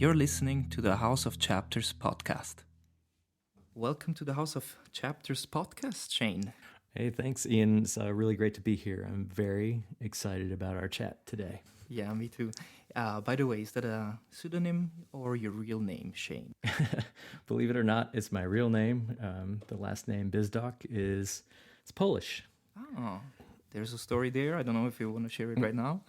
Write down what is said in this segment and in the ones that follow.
You're listening to the House of Chapters podcast. Welcome to the House of Chapters podcast, Shane. Hey, thanks, Ian. It's really great to be here. I'm very excited about our chat today. Yeah, me too. By the way, is that a pseudonym or your real name, Shane? Believe it or not, it's my real name. The last name, Bzdok, it's Polish. Oh, there's a story there. I don't know if you want to share it right now.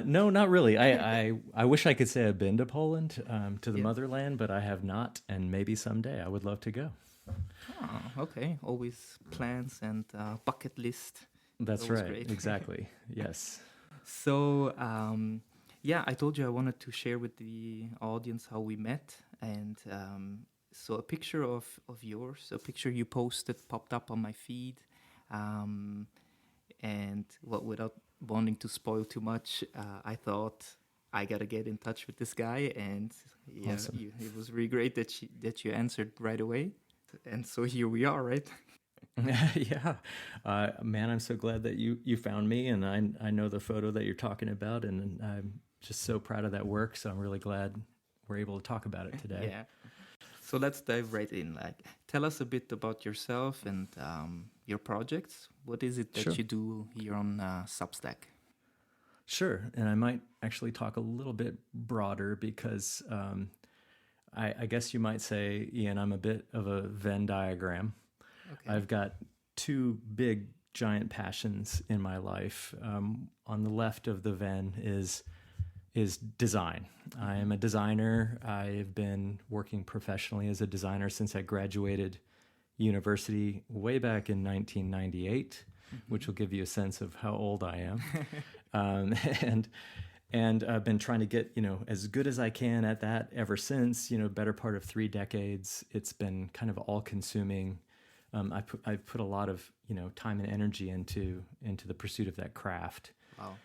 No, not really. I wish I could say I've been to Poland, to the motherland, but I have not, and maybe someday I would love to go. Oh, okay. Always plans and bucket list. That's right. Great. Exactly. Yes. So, I told you I wanted to share with the audience how we met. And so a picture of yours, a picture you posted popped up on my feed. Without wanting to spoil too much, I thought I got to get in touch with this guy. And yeah, awesome. It was really great that you answered right away. And so here we are, right? Yeah. Man, I'm so glad that you found me, and I know the photo that you're talking about, and I'm just so proud of that work. So I'm really glad we're able to talk about it today. Yeah. So let's dive right in. Tell us a bit about yourself and your projects. What is it that you do here on Substack? Sure. And I might actually talk a little bit broader because I guess you might say, Ian, I'm a bit of a Venn diagram. Okay. I've got two big, giant passions in my life. On the left of the Venn is design. I am a designer. I've been working professionally as a designer since I graduated university way back in 1998, which will give you a sense of how old I am. And I've been trying to get, as good as I can at that ever since, better part of 3 decades. It's been kind of all consuming. I put a lot of, time and energy into the pursuit of that craft. Wow.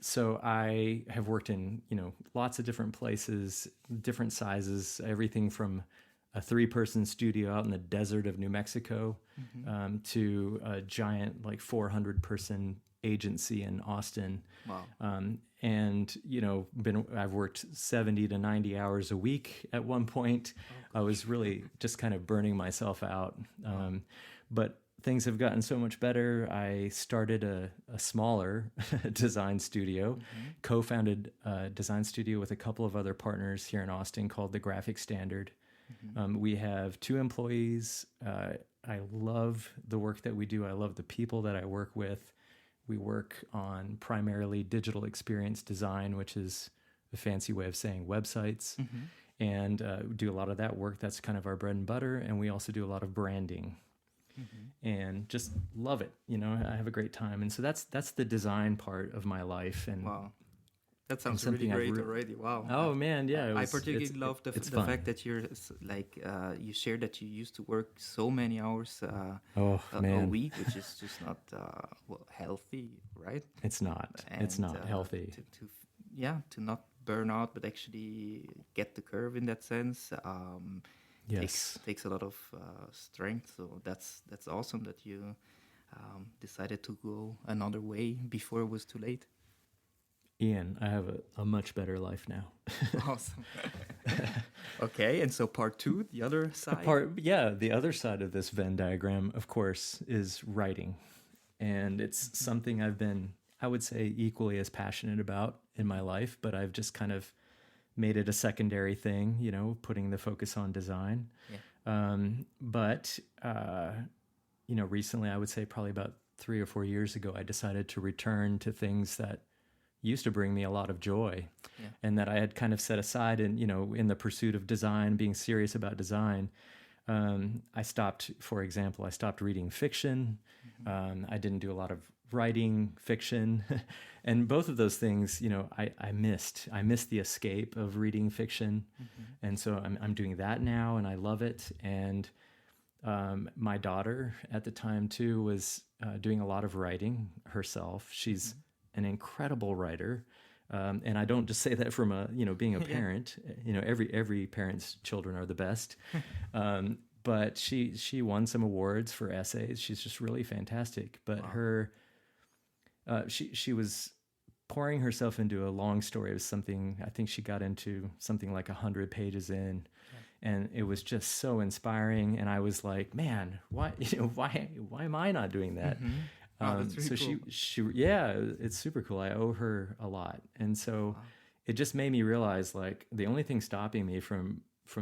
So I have worked in, lots of different places, different sizes, everything from a 3-person studio out in the desert of New Mexico to a giant 400-person agency in Austin. Wow. I've worked 70 to 90 hours a week at one point. I was really just kind of burning myself out. But things have gotten so much better. I started a smaller design studio, co-founded a design studio with a couple of other partners here in Austin called The Graphic Standard. We have 2 employees. I love the work that we do. I love the people that I work with. We work on primarily digital experience design, which is a fancy way of saying websites, and do a lot of that work. That's kind of our bread and butter. And we also do a lot of branding. And just love it. I have a great time. And so that's the design part of my life. And wow. That sounds really great already. Wow. Oh man, yeah. I particularly love the fact that you're you shared that you used to work so many hours a week, which is just not healthy, right? It's not. It's not healthy. To not burn out, but actually get the curve in that sense. Yes, takes a lot of strength. So that's awesome that you decided to go another way before it was too late. Ian, I have a much better life now. Awesome. Okay, and so part 2, the other side? The other side of this Venn diagram, of course, is writing. And it's something I've been, I would say, equally as passionate about in my life, but I've just kind of made it a secondary thing, putting the focus on design. Yeah. Recently, I would say probably about 3 or 4 years ago, I decided to return to things that used to bring me a lot of joy, and that I had kind of set aside in the pursuit of design, being serious about design. I stopped reading fiction. I didn't do a lot of writing fiction, and both of those things, I missed the escape of reading fiction. And so I'm doing that now, and I love it. And my daughter at the time too was doing a lot of writing herself. She's an incredible writer. And I don't just say that from being a parent. Every parent's children are the best. But she won some awards for essays. She's just really fantastic. But she was pouring herself into a long story. It was something, I think she got into something like 100 pages in. And it was just so inspiring. And I was like, man, why am I not doing that? Mm-hmm. Oh, that's really so cool. yeah, it's super cool. I owe her a lot. And so it just made me realize, like, the only thing stopping me from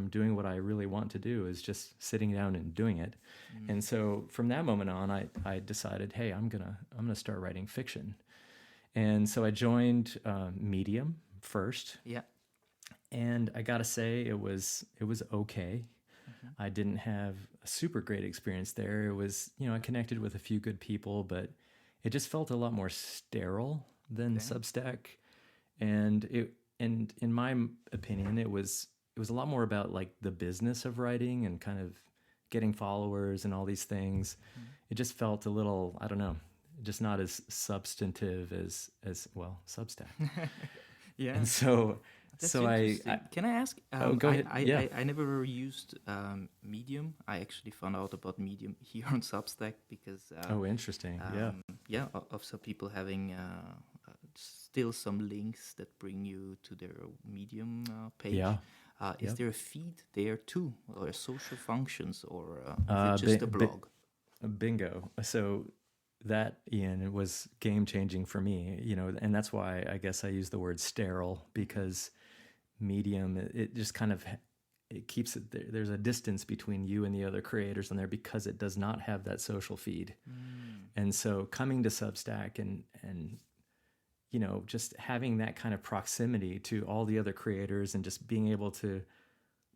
doing what I really want to do is just sitting down and doing it. And so from that moment on, I decided, hey, I'm gonna start writing fiction. And so I joined Medium first. Yeah. And I gotta say, it was okay. I didn't have a super great experience there. It was, I connected with a few good people, but it just felt a lot more sterile than Substack. And in my opinion, it was a lot more about like the business of writing and kind of getting followers and all these things. It just felt a little, I don't know, just not as substantive as well, Substack. Yeah. And so That's so I can I ask? go ahead. I never used Medium. I actually found out about Medium here on Substack because interesting. of some people having still some links that bring you to their Medium page. Yeah. Is there a feed there too, or social functions, or is it just a blog? Bingo. So that, Ian, was game changing for me, and that's why I guess I use the word sterile, because Medium, it just kind of, it keeps it there. There's a distance between you and the other creators on there because it does not have that social feed. And so coming to Substack and just having that kind of proximity to all the other creators and just being able to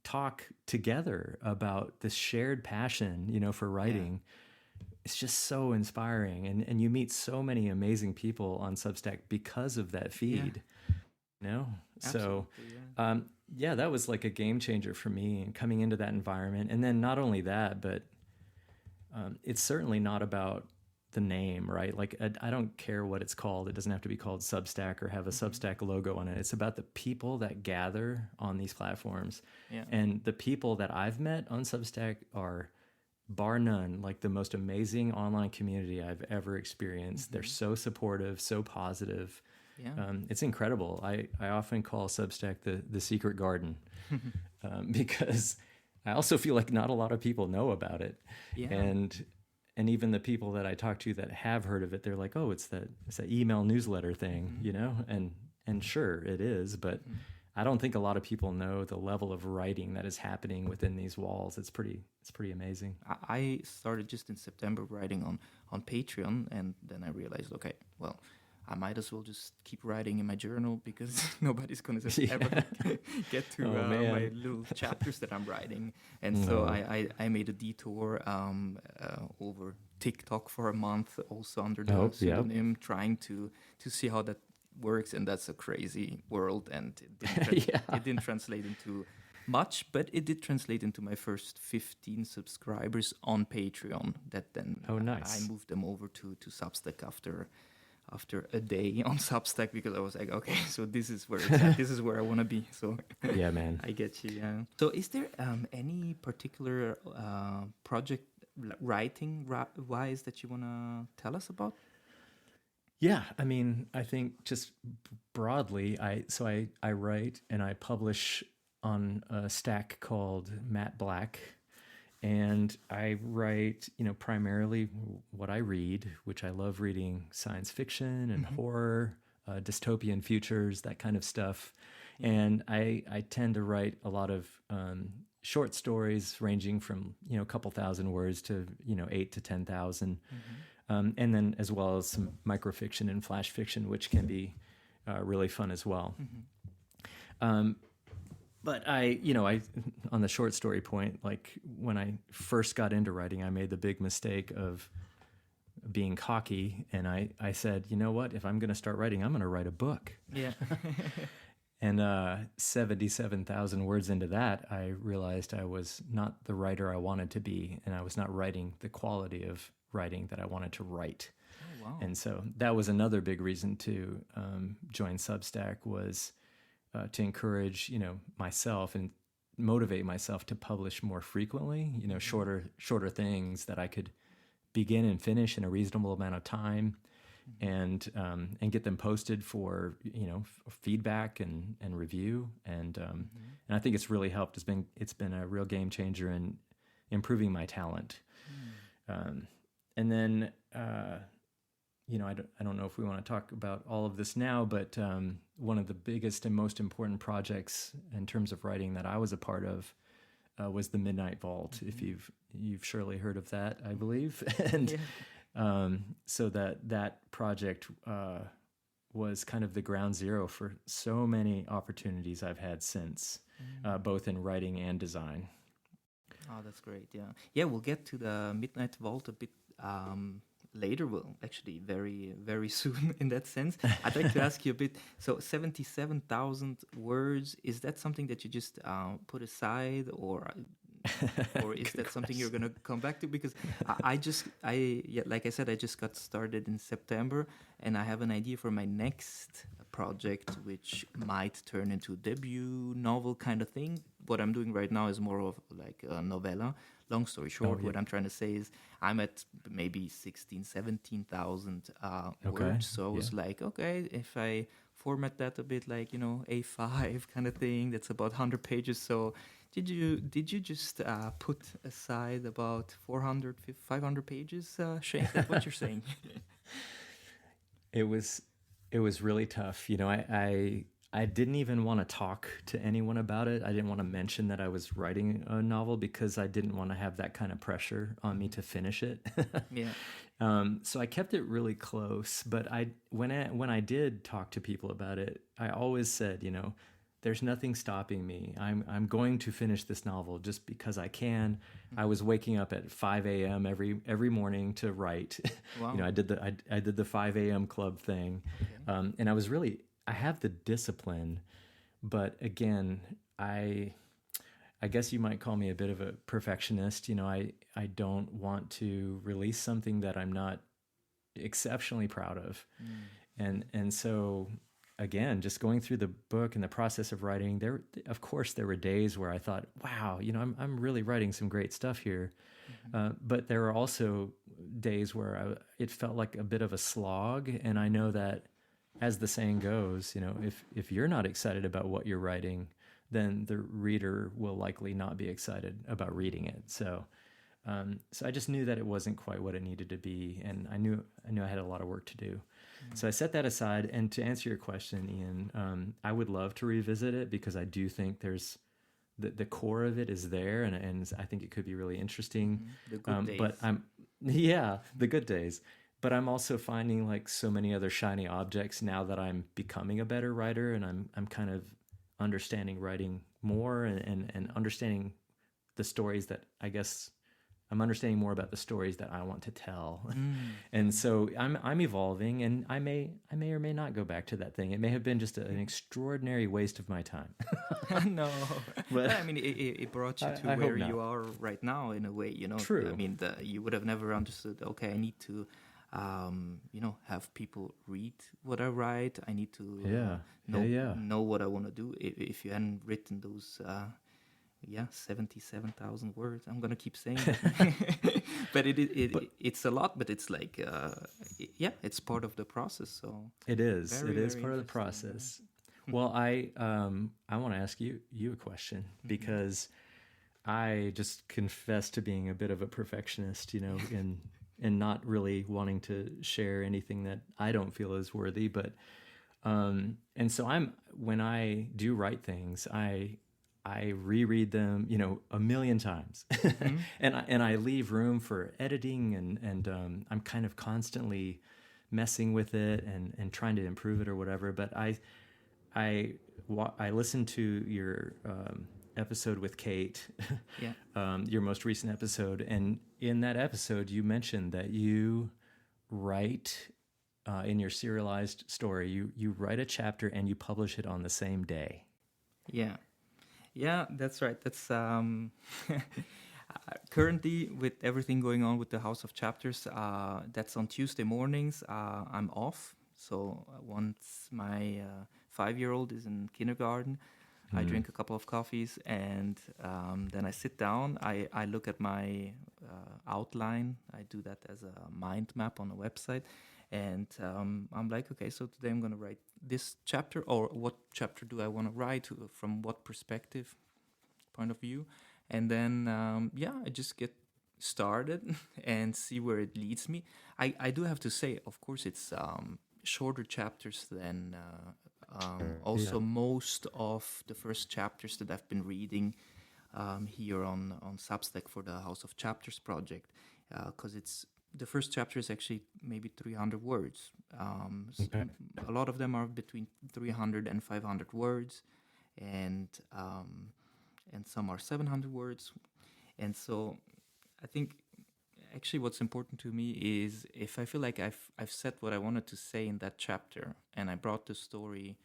talk together about this shared passion, for writing, it's just so inspiring. And you meet so many amazing people on Substack because of that feed. So that was like a game changer for me, and coming into that environment. And then not only that, but it's certainly not about the name, right? Like I don't care what it's called. It doesn't have to be called Substack or have a Substack logo on it. It's about the people that gather on these platforms. And the people that I've met on Substack are, bar none, like the most amazing online community I've ever experienced. They're so supportive, so positive. It's incredible. I often call Substack the secret garden because I also feel like not a lot of people know about it. And even the people that I talk to that have heard of it, they're like, oh, it's that email newsletter thing, and sure it is, but I don't think a lot of people know the level of writing that is happening within these walls. It's pretty amazing. I started just in September writing on Patreon, and then I realized, okay, well, I might as well just keep writing in my journal because nobody's going to ever get to my little chapters that I'm writing. And so I made a detour over TikTok for a month, also under the pseudonym, trying to see how that works. And that's a crazy world. And it didn't translate into much, but it did translate into my first 15 subscribers on Patreon. That then I moved them over to Substack after a day on Substack, because I was like, okay, so this is where it's at. This is where I want to be. So yeah, man, I get you. Yeah. So is there any particular project writing wise that you want to tell us about? Yeah, I mean, I think just broadly, I write and I publish on a stack called Matt Black. And I write, primarily what I read, which I love reading science fiction and horror, dystopian futures, that kind of stuff. And I tend to write a lot of short stories ranging from, a couple thousand words to, 8 to 10,000. And then as well as some microfiction and flash fiction, which can be really fun as well. But I on the short story point, like when I first got into writing, I made the big mistake of being cocky. And I said, you know what, if I'm going to start writing, I'm going to write a book. Yeah. And 77,000 words into that, I realized I was not the writer I wanted to be. And I was not writing the quality of writing that I wanted to write. Oh, wow. And so that was another big reason to join Substack, was to encourage, myself and motivate myself to publish more frequently, shorter things that I could begin and finish in a reasonable amount of time. and get them posted for feedback and review, and I think it's really helped. It's been a real game changer in improving my talent. And then I don't know if we want to talk about all of this now, but one of the biggest and most important projects in terms of writing that I was a part of was the Midnight Vault. If you've surely heard of that, I believe. And so that project was kind of the ground zero for so many opportunities I've had since, both in writing and design. Oh, that's great. Yeah, we'll get to the Midnight Vault a bit later. Well, actually, very, very soon in that sense. I'd like to ask you a bit. So, 77,000 words, is that something that you just put aside, or is that something you're going to come back to? Because like I said, I just got started in September, and I have an idea for my next project, which might turn into a debut novel kind of thing. What I'm doing right now is more of like a novella. Long story short, what I'm trying to say is I'm at maybe 16, 17,000 words. So I was like, okay, if I format that a bit like, A5 kind of thing, that's about 100 pages. So did you just put aside about 400, 500 pages, Shane? That's what you're saying? It was really tough. I didn't even want to talk to anyone about it. I didn't want to mention that I was writing a novel because I didn't want to have that kind of pressure on me to finish it. So I kept it really close. But when I did talk to people about it, I always said, there's nothing stopping me. I'm going to finish this novel just because I can. I was waking up at 5 a.m. every morning to write. Wow. I did the 5 a.m. club thing, and I have the discipline, but again, I guess you might call me a bit of a perfectionist. I don't want to release something that I'm not exceptionally proud of, and so. Again, just going through the book and the process of writing, there were days where I thought, wow, I'm really writing some great stuff here. But there were also days where it felt like a bit of a slog. And I know that, as the saying goes, if you're not excited about what you're writing, then the reader will likely not be excited about reading it. So I just knew that it wasn't quite what it needed to be. And I knew I had a lot of work to do. So I set that aside. And to answer your question, Ian, I would love to revisit it because I do think there's the core of it is there, and I think it could be really interesting. The good days. But the good days. But I'm also finding like so many other shiny objects now that I'm becoming a better writer, and I'm kind of understanding writing more and understanding the stories that I guess I'm understanding more about the stories that I want to tell. And so I'm evolving, and I may or may not go back to that thing. It may have been just an extraordinary waste of my time. No, but I mean, it brought you to where you are right now in a way, True. I mean, you would have never understood, okay, I need to, have people read what I write. I need to know what I want to do. If you hadn't written those 77,000 words. I'm gonna keep saying it, but it's a lot. But it's like, it's part of the process. So it is. It is part of the process. Well, I want to ask you a question because I just confess to being a bit of a perfectionist, and not really wanting to share anything that I don't feel is worthy. But and so when I do write things, I reread them, a million times, and I leave room for editing, and I'm kind of constantly messing with it and trying to improve it or whatever. But I listened to your episode with Kate, your most recent episode, and in that episode you mentioned that you write in your serialized story, you write a chapter and you publish it on the same day. Yeah, that's right. That's currently, with everything going on with the House of Chapters, that's on Tuesday mornings. I'm off. So once my 5-year-old is in kindergarten, I drink a couple of coffees, and then I sit down. I look at my outline. I do that as a mind map on a website. And I'm like, okay, so today I'm going to write this chapter, or what chapter do I want to write, from what perspective, point of view. And then, I just get started and see where it leads me. I do have to say, of course, it's shorter chapters than also most of the first chapters that I've been reading here on Substack for the House of Chapters project, because it's the first chapter is actually maybe 300 words. A lot of them are between 300 and 500 words, and some are 700 words. And so I think actually what's important to me is if I feel like I've said what I wanted to say in that chapter, and I brought the story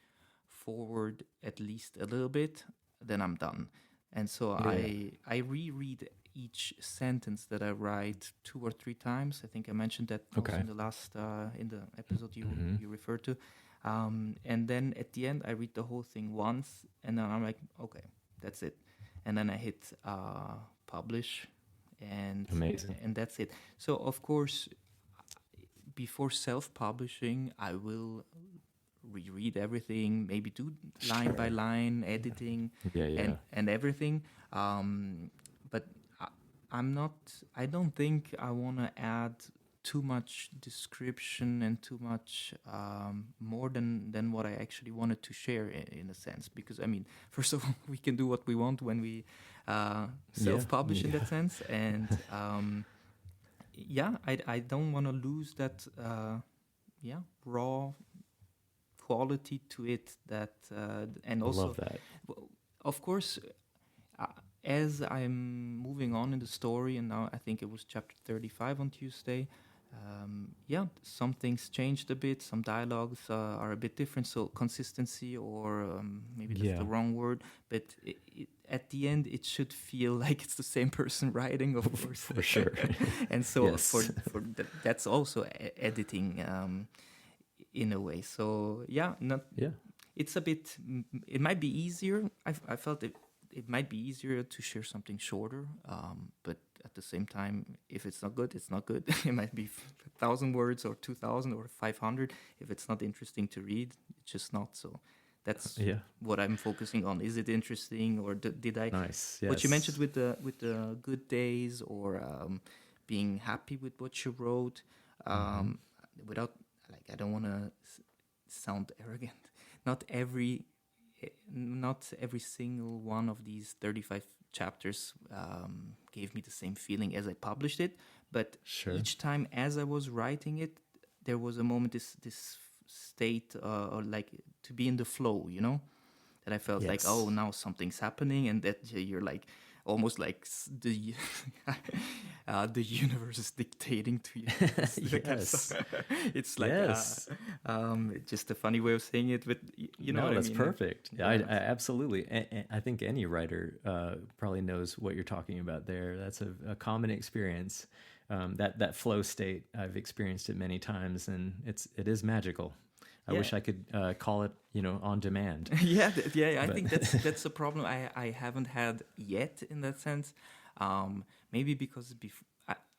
forward at least a little bit, then I'm done. And so I reread each sentence that I write 2 or 3 times. I think I mentioned that also in the last in the episode you referred to. And then at the end, I read the whole thing once, and then I'm like, okay, that's it. And then I hit publish, and Amazing. and that's it. So of course, before self-publishing, I will reread everything, maybe do line by line editing and everything. But I don't think I want to add too much description and too much more than what I actually wanted to share in a sense. Because, I mean, first of all, we can do what we want when we self-publish in that sense. And I don't want to lose that raw quality to it, that and also love that. Of course, as I'm moving on in the story, and now I think it was chapter 35 on Tuesday, some things changed a bit, some dialogues are a bit different, so consistency, or maybe that's the wrong word, but at the end it should feel like it's the same person writing, of course. For sure. And so that's also editing in a way. So it's a bit, it might be easier. I felt it might be easier to share something shorter, but at the same time, if it's not good, it's not good. It might be 1,000 words or 2,000 or 500. If it's not interesting to read, it's just not. So that's what I'm focusing on. Is it interesting, or did I? Nice. Yes. What you mentioned with the good days, or being happy with what you wrote, without, like, I don't want to sound arrogant. Not every single one of these 35 chapters gave me the same feeling as I published it, but each time as I was writing it, there was a moment, this state, or like to be in the flow, that I felt like, oh, now something's happening, and that you're like almost like the universe is dictating to you. It's like just a funny way of saying it, but you know what I mean. That's perfect. Yeah, I absolutely. I think any writer probably knows what you're talking about there. That's a common experience. That flow state, I've experienced it many times, and it is magical. I wish I could call it, on demand. I think that's a problem I haven't had yet in that sense. Maybe because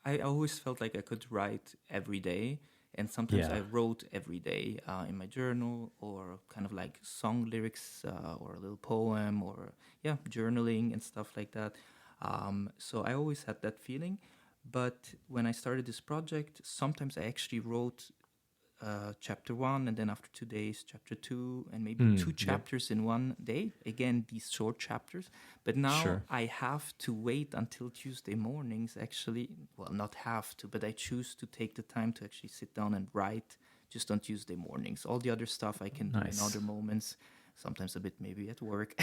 I always felt like I could write every day, and sometimes I wrote every day in my journal, or kind of like song lyrics, or a little poem, or journaling and stuff like that. So I always had that feeling. But when I started this project, sometimes I actually wrote chapter 1, and then after 2 days chapter 2, and maybe 2 chapters in one day, again these short chapters. But now I have to wait until Tuesday mornings, actually. Well, not have to, but I choose to take the time to actually sit down and write just on Tuesday mornings. All the other stuff I can do in other moments, sometimes a bit maybe at work,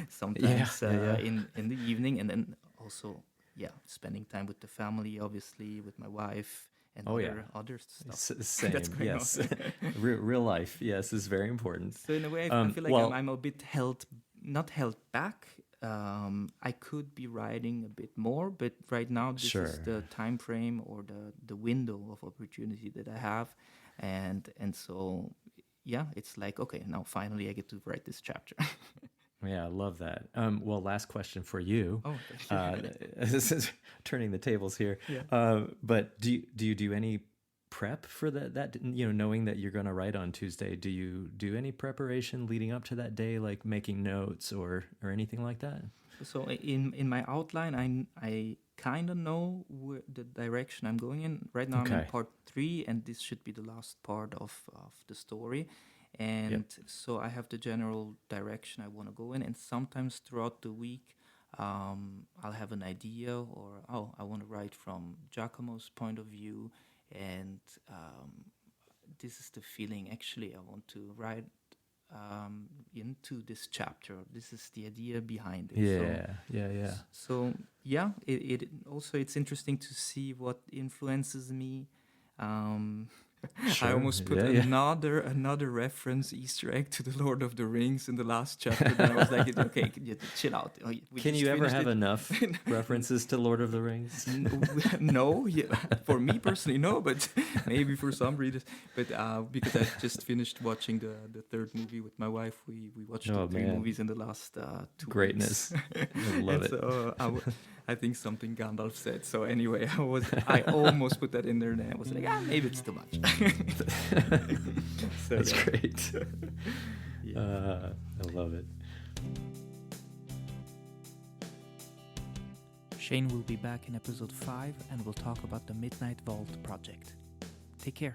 sometimes in the evening, and then also spending time with the family, obviously, with my wife, and other stuff. Same, that's going on. Real life, is very important. So in a way, I feel like I'm a bit not held back. I could be writing a bit more, but right now this is the time frame, or the window of opportunity that I have, and so it's like, okay, now finally I get to write this chapter. Yeah, I love that. Well, last question for you. Oh, thank you. This is turning the tables here. Yeah. But do you do any prep for that, knowing that you're going to write on Tuesday? Do you do any preparation leading up to that day, like making notes or anything like that? So in my outline, I kind of know the direction I'm going in. Right now I'm in part 3, and this should be the last part of the story. And so I have the general direction I want to go in. And sometimes throughout the week, I'll have an idea, or I want to write from Giacomo's point of view, and this is the feeling. Actually, I want to write into this chapter. This is the idea behind it. So it also, it's interesting to see what influences me. Sure. I almost put another reference Easter egg to the Lord of the Rings in the last chapter. Then I was like, okay, chill out. Can you ever have enough references to Lord of the Rings? No, for me personally, no, but maybe for some readers. But because I just finished watching the third movie with my wife, we watched the 3 movies in the last 2 Greatness. weeks. I love it. So I think something Gandalf said. So anyway, I almost put that in there, and I was like, maybe it's too much. So, that's great. I love it. Shane will be back in episode 5, and we'll talk about the Midnight Vault project. Take care.